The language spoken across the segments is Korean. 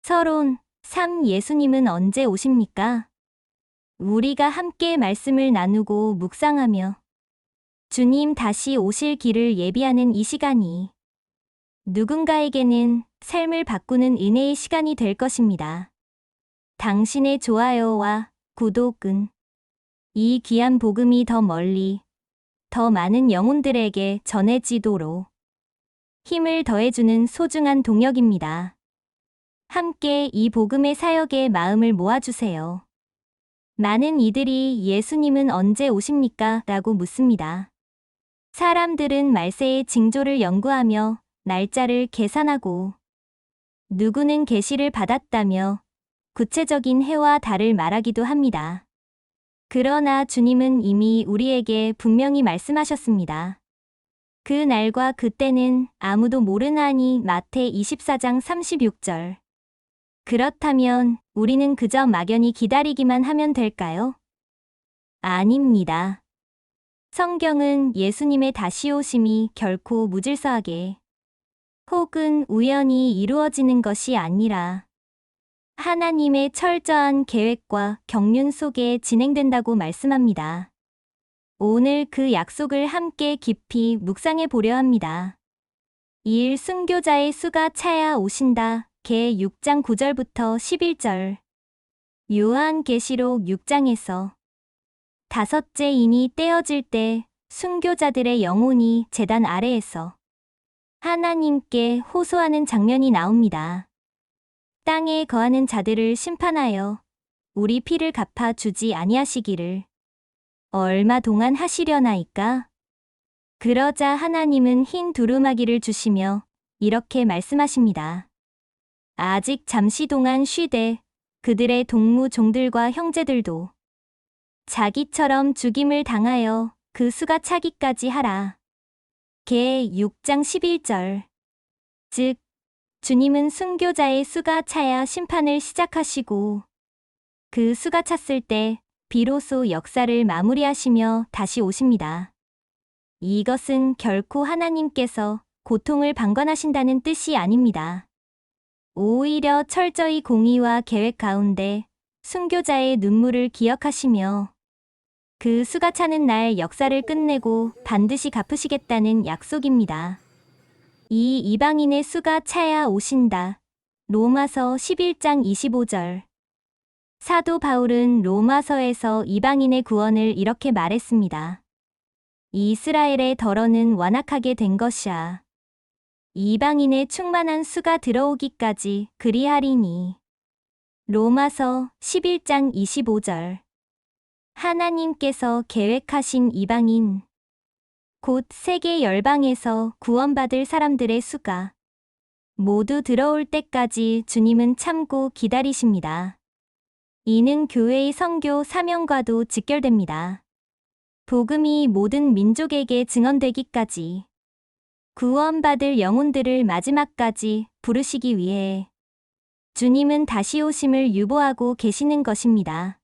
서론 3. 예수님은 언제 오십니까? 우리가 함께 말씀을 나누고 묵상하며 주님 다시 오실 길을 예비하는 이 시간이 누군가에게는 삶을 바꾸는 은혜의 시간이 될 것입니다. 당신의 좋아요와 구독은 이 귀한 복음이 더 멀리, 더 많은 영혼들에게 전해지도록 힘을 더해주는 소중한 동력입니다. 함께 이 복음의 사역에 마음을 모아주세요. 많은 이들이 예수님은 언제 오십니까? 라고 묻습니다. 사람들은 말세의 징조를 연구하며 날짜를 계산하고 누구는 계시를 받았다며 구체적인 해와 달을 말하기도 합니다. 그러나 주님은 이미 우리에게 분명히 말씀하셨습니다. 그 날과 그때는 아무도 모르나니 마태 24장 36절. 그렇다면 우리는 그저 막연히 기다리기만 하면 될까요? 아닙니다. 성경은 예수님의 다시 오심이 결코 무질서하게 혹은 우연히 이루어지는 것이 아니라 하나님의 철저한 계획과 경륜 속에 진행된다고 말씀합니다. 오늘 그 약속을 함께 깊이 묵상해 보려 합니다. 1. 순교자의 수가 차야 오신다. 개 6장 9절부터 11절. 요한계시록 6장에서 다섯째 인이 떼어질 때 순교자들의 영혼이 제단 아래에서 하나님께 호소하는 장면이 나옵니다. 땅에 거하는 자들을 심판하여 우리 피를 갚아 주지 아니하시기를 얼마 동안 하시려나이까? 그러자 하나님은 흰 두루마기를 주시며 이렇게 말씀하십니다. 아직 잠시 동안 쉬되 그들의 동무 종들과 형제들도 자기처럼 죽임을 당하여 그 수가 차기까지 하라. 개 6장 11절. 즉, 주님은 순교자의 수가 차야 심판을 시작하시고 그 수가 찼을 때 비로소 역사를 마무리하시며 다시 오십니다. 이것은 결코 하나님께서 고통을 방관하신다는 뜻이 아닙니다. 오히려 철저히 공의와 계획 가운데 순교자의 눈물을 기억하시며 그 수가 차는 날 역사를 끝내고 반드시 갚으시겠다는 약속입니다. 이 이방인의 수가 차야 오신다. 로마서 11장 25절. 사도 바울은 로마서에서 이방인의 구원을 이렇게 말했습니다. 이스라엘의 덜어는 완악하게 된 것이야. 이방인의 충만한 수가 들어오기까지 그리하리니. 로마서 11장 25절. 하나님께서 계획하신 이방인, 곧 세계 열방에서 구원받을 사람들의 수가 모두 들어올 때까지 주님은 참고 기다리십니다. 이는 교회의 선교 사명과도 직결됩니다. 복음이 모든 민족에게 증언되기까지 구원받을 영혼들을 마지막까지 부르시기 위해 주님은 다시 오심을 유보하고 계시는 것입니다.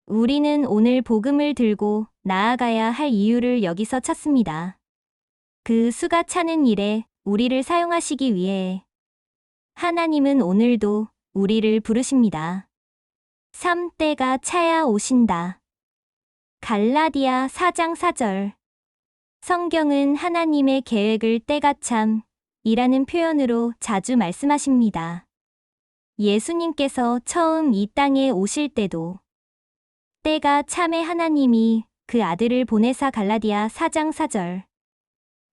우리는 오늘 복음을 들고 나아가야 할 이유를 여기서 찾습니다. 그 수가 차는 일에 우리를 사용하시기 위해 하나님은 오늘도 우리를 부르십니다. 3. 때가 차야 오신다. 갈라디아 4장 4절. 성경은 하나님의 계획을 때가 참이라는 표현으로 자주 말씀하십니다. 예수님께서 처음 이 땅에 오실 때도 때가 참에 하나님이 그 아들을 보내사 갈라디아 4장 4절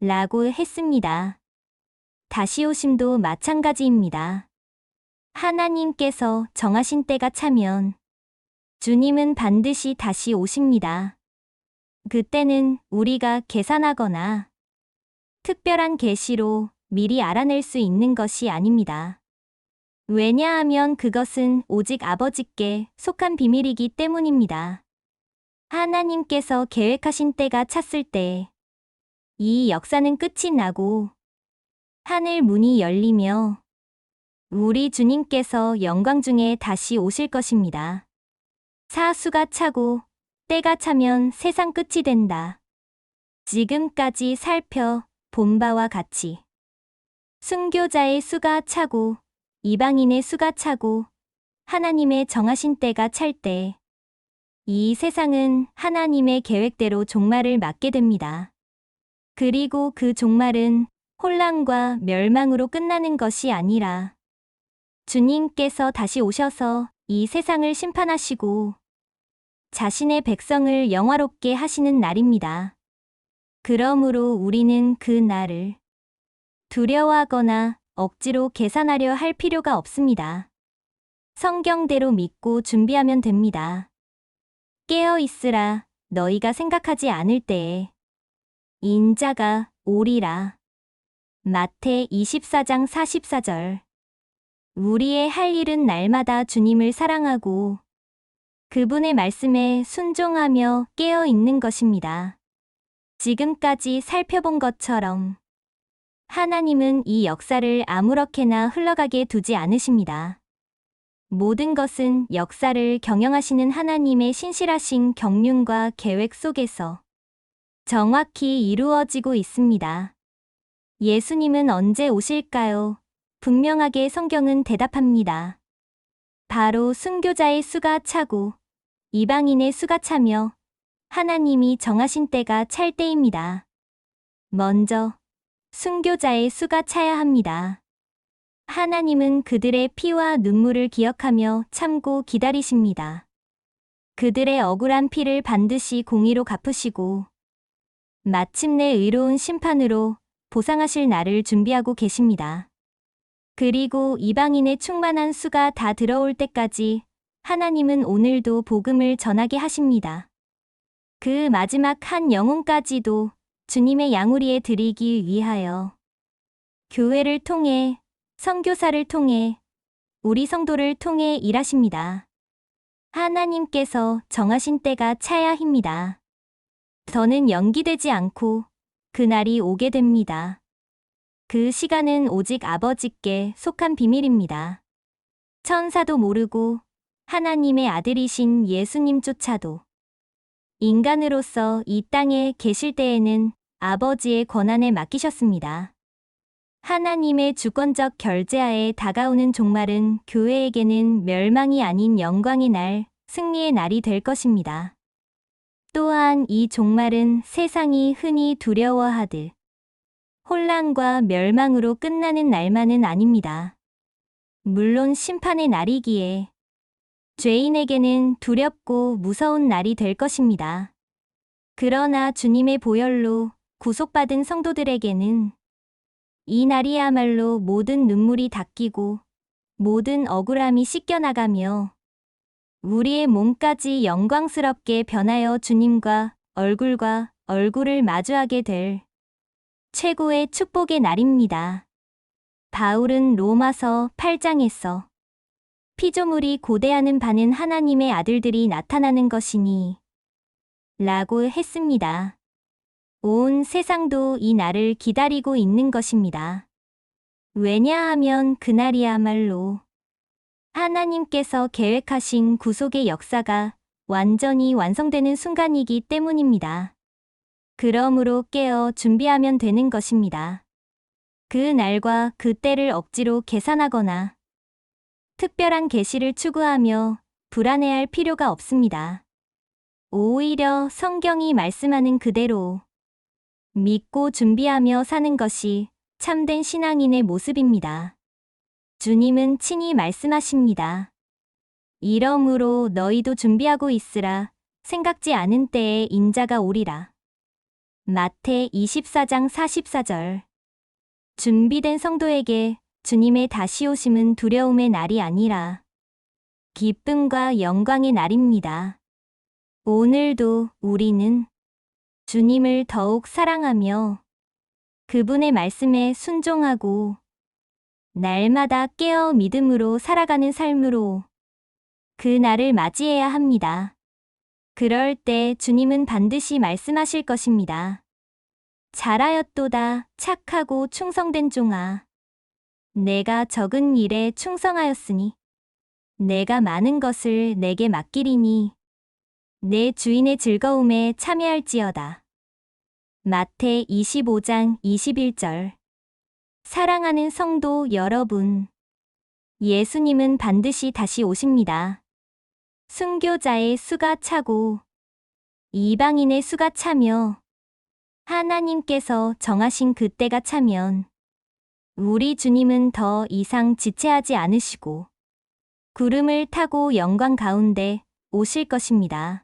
라고 했습니다. 다시 오심도 마찬가지입니다. 하나님께서 정하신 때가 차면 주님은 반드시 다시 오십니다. 그때는 우리가 계산하거나 특별한 계시로 미리 알아낼 수 있는 것이 아닙니다. 왜냐하면 그것은 오직 아버지께 속한 비밀이기 때문입니다. 하나님께서 계획하신 때가 찼을 때 이 역사는 끝이 나고 하늘 문이 열리며 우리 주님께서 영광 중에 다시 오실 것입니다. 사수가 차고 때가 차면 세상 끝이 된다. 지금까지 살펴본 바와 같이 순교자의 수가 차고 이방인의 수가 차고 하나님의 정하신 때가 찰 때, 이 세상은 하나님의 계획대로 종말을 맞게 됩니다. 그리고 그 종말은 혼란과 멸망으로 끝나는 것이 아니라 주님께서 다시 오셔서 이 세상을 심판하시고 자신의 백성을 영화롭게 하시는 날입니다. 그러므로 우리는 그 날을 두려워하거나 억지로 계산하려 할 필요가 없습니다. 성경대로 믿고 준비하면 됩니다. 깨어 있으라, 너희가 생각하지 않을 때에 인자가 오리라. 마태 24장 44절. 우리의 할 일은 날마다 주님을 사랑하고 그분의 말씀에 순종하며 깨어 있는 것입니다. 지금까지 살펴본 것처럼 하나님은 이 역사를 아무렇게나 흘러가게 두지 않으십니다. 모든 것은 역사를 경영하시는 하나님의 신실하신 경륜과 계획 속에서 정확히 이루어지고 있습니다. 예수님은 언제 오실까요? 분명하게 성경은 대답합니다. 바로 순교자의 수가 차고 이방인의 수가 차며 하나님이 정하신 때가 찰 때입니다. 먼저 순교자의 수가 차야 합니다. 하나님은 그들의 피와 눈물을 기억하며 참고 기다리십니다. 그들의 억울한 피를 반드시 공의로 갚으시고 마침내 의로운 심판으로 보상하실 날을 준비하고 계십니다. 그리고 이방인의 충만한 수가 다 들어올 때까지 하나님은 오늘도 복음을 전하게 하십니다. 그 마지막 한 영혼까지도 주님의 양우리에 드리기 위하여 교회를 통해, 선교사를 통해, 우리 성도를 통해 일하십니다. 하나님께서 정하신 때가 차야 합니다. 더는 연기되지 않고 그날이 오게 됩니다. 그 시간은 오직 아버지께 속한 비밀입니다. 천사도 모르고 하나님의 아들이신 예수님조차도 인간으로서 이 땅에 계실 때에는 아버지의 권한에 맡기셨습니다. 하나님의 주권적 결제하에 다가오는 종말은 교회에게는 멸망이 아닌 영광의 날, 승리의 날이 될 것입니다. 또한 이 종말은 세상이 흔히 두려워하듯 혼란과 멸망으로 끝나는 날만은 아닙니다. 물론 심판의 날이기에 죄인에게는 두렵고 무서운 날이 될 것입니다. 그러나 주님의 보혈로 구속받은 성도들에게는 이 날이야말로 모든 눈물이 닦이고 모든 억울함이 씻겨나가며 우리의 몸까지 영광스럽게 변하여 주님과 얼굴과 얼굴을 마주하게 될 최고의 축복의 날입니다. 바울은 로마서 8장에서 피조물이 고대하는 바는 하나님의 아들들이 나타나는 것이니 라고 했습니다. 온 세상도 이 날을 기다리고 있는 것입니다. 왜냐하면 그날이야말로 하나님께서 계획하신 구속의 역사가 완전히 완성되는 순간이기 때문입니다. 그러므로 깨어 준비하면 되는 것입니다. 그 날과 그 때를 억지로 계산하거나 특별한 계시를 추구하며 불안해할 필요가 없습니다. 오히려 성경이 말씀하는 그대로 믿고 준비하며 사는 것이 참된 신앙인의 모습입니다. 주님은 친히 말씀하십니다. 이러므로 너희도 준비하고 있으라. 생각지 않은 때에 인자가 오리라. 마태 24장 44절. 준비된 성도에게 주님의 다시 오심은 두려움의 날이 아니라 기쁨과 영광의 날입니다. 오늘도 우리는 주님을 더욱 사랑하며 그분의 말씀에 순종하고 날마다 깨어 믿음으로 살아가는 삶으로 그 날을 맞이해야 합니다. 그럴 때 주님은 반드시 말씀하실 것입니다. 잘하였도다, 착하고 충성된 종아. 내가 적은 일에 충성하였으니 내가 많은 것을 내게 맡기리니 내 주인의 즐거움에 참여할지어다. 마태 25장 21절. 사랑하는 성도 여러분, 예수님은 반드시 다시 오십니다. 순교자의 수가 차고 이방인의 수가 차며 하나님께서 정하신 그때가 차면 우리 주님은 더 이상 지체하지 않으시고 구름을 타고 영광 가운데 오실 것입니다.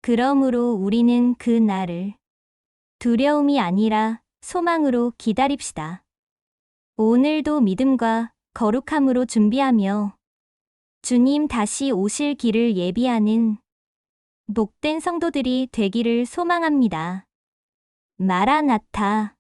그러므로 우리는 그 날을 두려움이 아니라 소망으로 기다립시다. 오늘도 믿음과 거룩함으로 준비하며 주님 다시 오실 길을 예비하는 복된 성도들이 되기를 소망합니다. 마라나타.